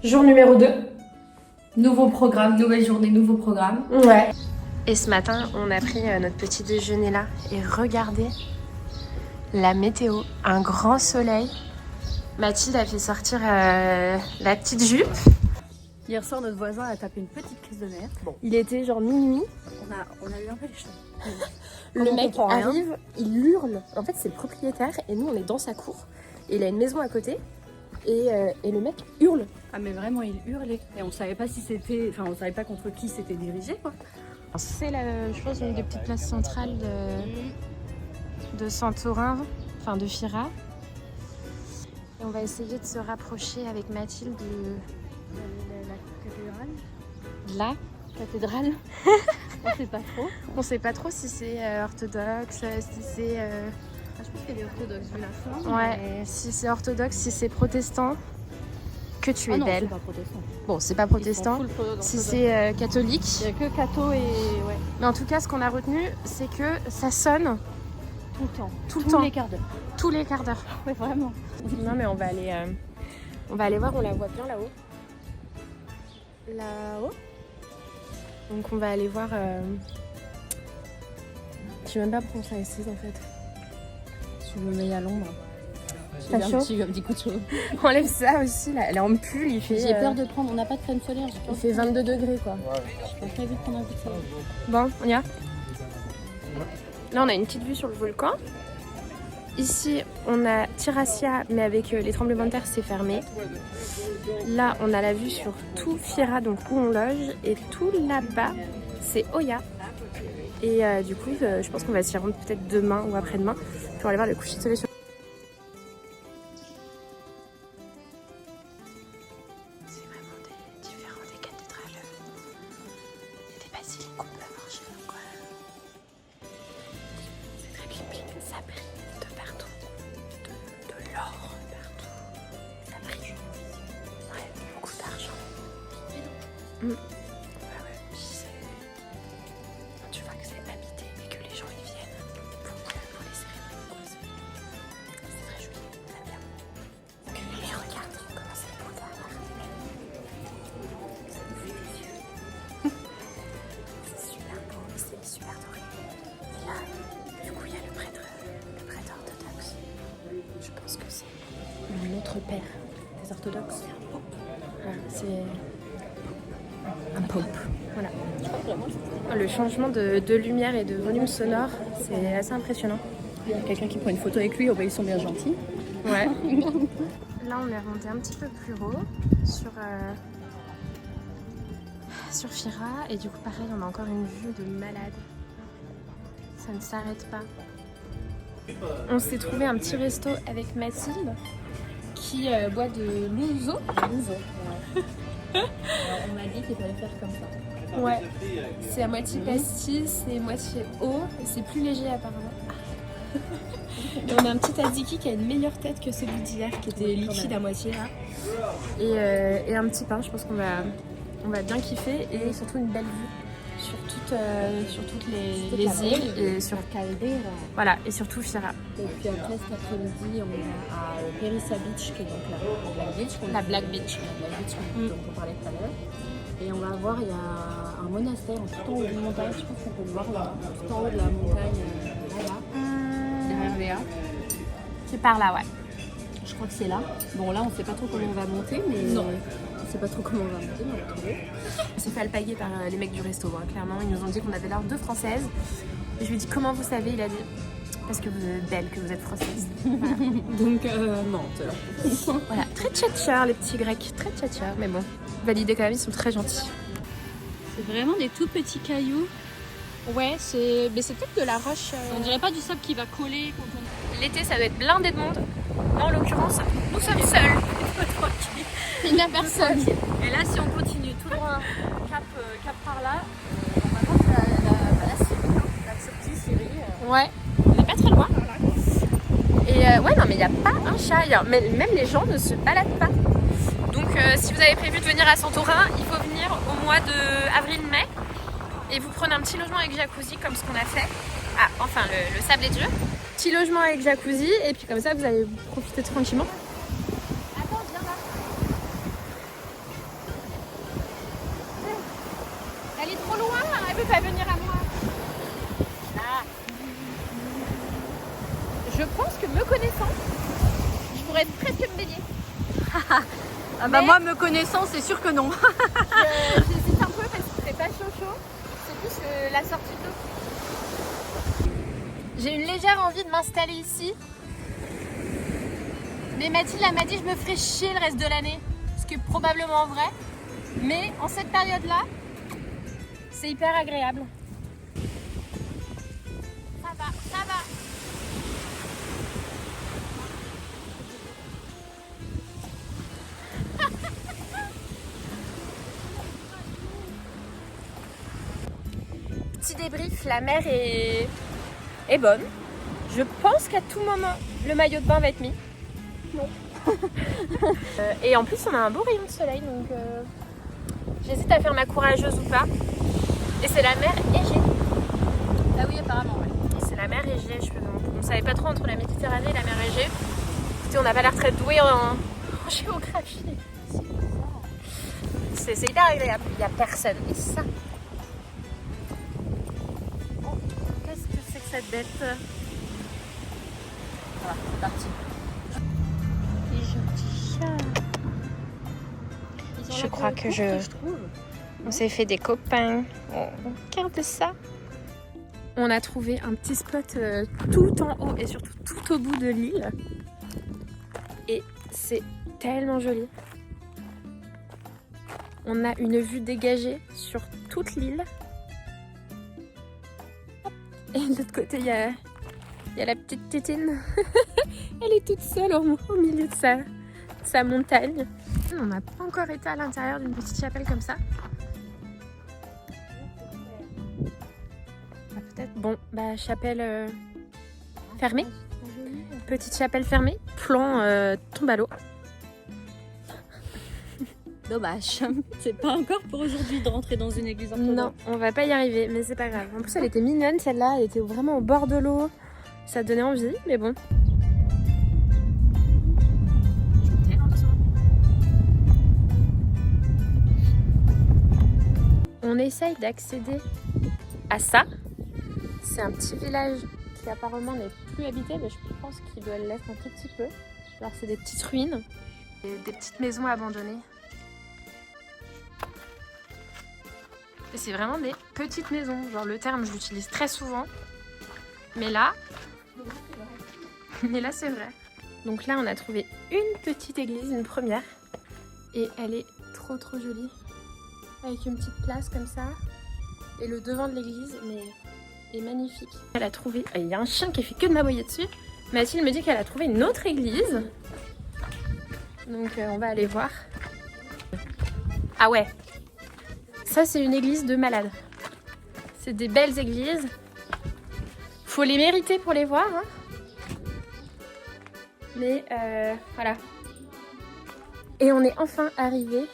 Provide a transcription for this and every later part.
Jour numéro 2. Nouveau programme, nouvelle journée, nouveau programme. Ouais. Et ce matin, on a pris notre petit déjeuner là et regardez la météo, un grand soleil. Mathilde a fait sortir la petite jupe. Hier soir, notre voisin a tapé une petite crise de nerfs. Bon, Il était genre minuit. on a eu un peu les cheveux. Le On mec comprend rien. arrive, il hurle. En fait, c'est le propriétaire et nous, on est dans sa cour. Et il a une maison à côté et le mec hurle. Ah mais vraiment, il hurlait. Et on savait pas si c'était... Enfin, on savait pas contre qui c'était dirigé, quoi. C'est, je pense, une des petites places centrales de Santorin, enfin de Fira. Et on va essayer de se rapprocher avec Mathilde de La cathédrale. la cathédrale. On sait pas trop. On sait pas trop si c'est orthodoxe, si c'est... Ah, je pense qu'elle est orthodoxe vu la forme. Ouais, mais- si c'est orthodoxe, si c'est protestant. Que tu es Ah non, belle. c'est pas protestant. Bon, c'est pas Ils sont protestant. full Si orthodoxe. c'est catholique. Il y a que catho et... Ouais, Mais en tout cas, ce qu'on a retenu, c'est que ça sonne tout le temps. tout le Tous temps, les quarts d'heure. tous les quarts d'heure. Ouais, vraiment. Non, mais on va aller voir, on la voit bien là-haut. Là-haut. Donc on va aller voir... Je sais même pas pourquoi on s'est assise en fait. Je me mets à l'ombre. T'as chaud J'ai eu un petit coup de chaud. On enlève ça aussi, là. Elle est en pull, il fait... J'ai peur de prendre... On n'a pas de crème solaire, je Il pense. fait 22 degrés quoi. On va très vite prendre un coup de soleil. Bon, on y va. Là, on a une petite vue sur le volcan. Ici, on a Tirassia, mais avec les tremblements de terre, c'est fermé. Là, on a la vue sur tout Fira, donc où on loge. Et tout là-bas, c'est Oya. Et du coup, je pense qu'on va s'y rendre peut-être demain ou après-demain pour aller voir le coucher de soleil sur... C'est vraiment différent des cathédrales et des basiliques qu'on peut avoir chez nous, quoi. C'est très bling bling, ça brille de partout, de l'or partout, ça brille. Ouais, beaucoup d'argent. Ouais, tu vois que c'est habité et que les gens y viennent pour les cérémonies, quoi. C'est très joli, on aime bien. Mais regarde comment c'est beau derrière. Ça nous fait des yeux. C'est super beau, c'est super doré. Et là, du coup, il y a le prêtre orthodoxe. Je pense que c'est notre père des orthodoxes. Voilà, c'est un pope. Voilà. Le changement de lumière et de volume sonore, c'est assez impressionnant. Il y a quelqu'un qui prend une photo avec lui, oh bah ils sont bien gentils. Ouais. Là, on est remonté un petit peu plus haut sur Fira. Et du coup, pareil, on a encore une vue de malade. Ça ne s'arrête pas. On s'est trouvé un petit resto avec Mathilde qui boit de l'ouzo. On m'a dit qu'il fallait faire comme ça. Ouais. C'est à moitié pastis, c'est moitié eau. Et c'est plus léger apparemment. Et on a un petit tzatziki qui a une meilleure tête que celui d'hier, qui était liquide à moitié là. Et un petit pain, je pense qu'on va bien kiffer. Et surtout une belle vue sur toutes les îles. Et sur, Caldera. voilà, et surtout Fira. Et puis après cet après-midi, on est à Perissa Beach, qui est donc la Black Beach. La Black Beach. La Black Beach dont on parlait tout à l'heure. Et on va voir, il y a un monastère tout en haut d'une montagne. Je pense qu'on peut le voir là, tout en haut de la montagne, là-bas, derrière Léa. C'est par là, ouais. Je crois que c'est là. Bon, là, on sait pas trop comment on va monter, mais Non. on sait pas trop comment on va monter, mais on va trouver. On s'est fait alpaguer par les mecs du resto, hein, clairement. Ils nous ont dit qu'on avait l'air de françaises. Et je lui ai dit comment vous savez. Il a dit parce que vous êtes belle, que vous êtes française. Voilà. Donc, Nantes. Voilà, très tchatcheurs les petits grecs, très tchatcheurs. Mais bon, validés quand même, ils sont très gentils. C'est vraiment des tout petits cailloux. Ouais, c'est peut-être de la roche. On dirait pas du sable qui va coller quand on... L'été, ça doit être blindé de monde. Là, en l'occurrence, nous sommes seuls. Il n'y a personne. Et là, si on continue tout droit, cap par là, on va voir la Syrie, la sortie Syrie. Ouais, on n'est pas très loin. Et ouais, non, mais il n'y a pas un chat. Même les gens ne se baladent pas. Donc, si vous avez prévu de venir à Santorin, il faut venir au mois de avril-mai. Et vous prenez un petit logement avec jacuzzi, comme ce qu'on a fait. Ah, enfin, le sable et Dieu. Petit logement avec jacuzzi, et puis comme ça, vous allez profiter tranquillement. Attends, viens là. je pense que me connaissant, je pourrais presque me baigner. Ah bah moi me connaissant c'est sûr que non. J'hésite un peu parce que c'est pas chaud, c'est plus la sortie d'eau. J'ai une légère envie de m'installer ici. Mais Mathilde elle m'a dit que je me ferais chier le reste de l'année. Ce qui est probablement vrai. Mais en cette période-là, c'est hyper agréable. Ça va, ça va. Petit débrief, la mer est bonne. Je pense qu'à tout moment, le maillot de bain va être mis. Non. Et en plus, on a un beau rayon de soleil, donc j'hésite à faire ma courageuse ou pas. Et c'est la mer Égée. Ah oui apparemment ouais. C'est la mer Égée. On ne savait pas trop entre la Méditerranée et la mer Égée. Écoutez, on n'a pas l'air très doué en géographie. C'est hyper agréable. Il n'y a personne. Et ça. Oh, qu'est-ce que c'est que cette bête? Voilà, c'est parti. Les gentils chats. Je crois que on s'est fait des copains. Oh, regarde ça. On a trouvé un petit spot tout en haut et surtout tout au bout de l'île. Et c'est tellement joli. On a une vue dégagée sur toute l'île. Et de l'autre côté, il y a la petite tétine. Elle est toute seule au milieu de sa montagne. On n'a pas encore été à l'intérieur d'une petite chapelle comme ça. Ah, peut-être. Bon, bah chapelle fermée. Petite chapelle fermée. Plan tombe à l'eau. Dommage. C'est pas encore pour aujourd'hui de rentrer dans une église orthodoxe. Non, on va pas y arriver, mais c'est pas grave. En plus, elle était mignonne celle-là. Elle était vraiment au bord de l'eau. Ça donnait envie, mais bon. On essaye d'accéder à ça. C'est un petit village qui apparemment n'est plus habité, mais je pense qu'il doit l'être un tout petit peu. Alors c'est des petites ruines, des petites maisons abandonnées. Et c'est vraiment des petites maisons. Genre le terme, je l'utilise très souvent. Mais là c'est vrai. Donc là, on a trouvé une petite église, une première. Et elle est trop jolie. Avec une petite place comme ça. Et le devant de l'église est magnifique. Elle a trouvé... Il y a un chien qui fait que de m'aboyer dessus. Mathilde me dit qu'elle a trouvé une autre église. Donc on va aller voir. Ah ouais. Ça, c'est une église de malades. C'est des belles églises. Faut les mériter pour les voir. Hein. Mais voilà. Et on est enfin arrivé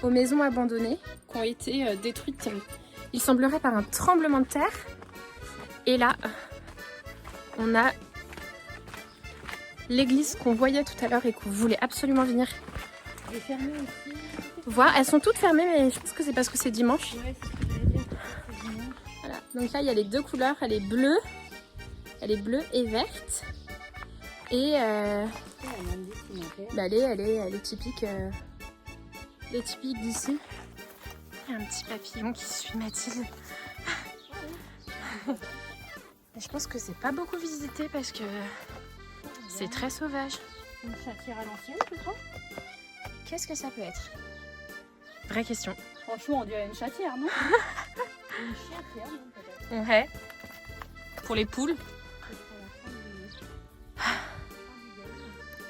aux maisons abandonnées qui ont été détruites, il semblerait, par un tremblement de terre. Et là, on a l'église qu'on voyait tout à l'heure et qu'on voulait absolument venir voir. Elles sont toutes fermées, mais je pense que c'est parce que c'est dimanche. Ouais, c'est ce que j'allais dire. Voilà. Donc là, il y a les deux couleurs. Elle est bleue et verte. Et bah, elle est typique. Elle est typique d'ici. Il y a un petit papillon qui suit Mathilde. Je pense que c'est pas beaucoup visité parce que c'est très sauvage. Une chatière à l'ancienne, tu crois? Qu'est-ce que ça peut être? Vraie question. Franchement, on dirait une chatière, non? Une chatière, non, peut-être. Ouais. Pour les poules.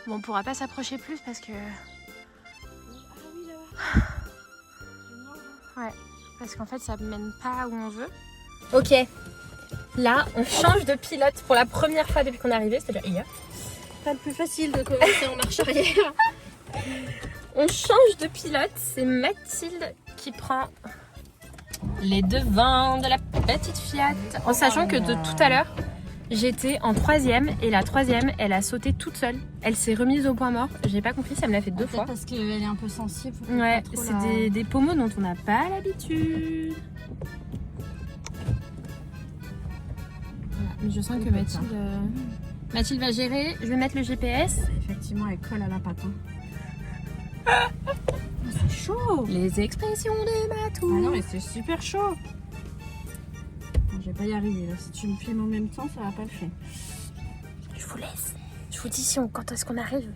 Bon, on pourra pas s'approcher plus parce que... Ah oui, là-bas. Ouais, parce qu'en fait, ça mène pas où on veut. Ok. Là, on change de pilote pour la première fois depuis qu'on est arrivé, c'est-à-dire hier. Pas le plus facile de commencer en marche arrière. On change de pilote, c'est Mathilde qui prend les devants de la petite Fiat. En sachant que de tout à l'heure, j'étais en 3e et la 3e, elle a sauté toute seule. Elle s'est remise au point mort. J'ai pas compris, ça me l'a fait 2 fois. Parce qu'elle est un peu sensible. Ouais, c'est des pommeaux dont on n'a pas l'habitude. Voilà. Mais je sens que Mathilde... Mathilde va gérer, je vais mettre le GPS. Effectivement, elle colle à la patte. Hein. C'est chaud. Les expressions de Matou. Ah non, mais c'est super chaud. Je vais pas y arriver là. Si tu me filmes en même temps, ça va pas le faire. Je vous laisse. Je vous dis quand est-ce qu'on arrive.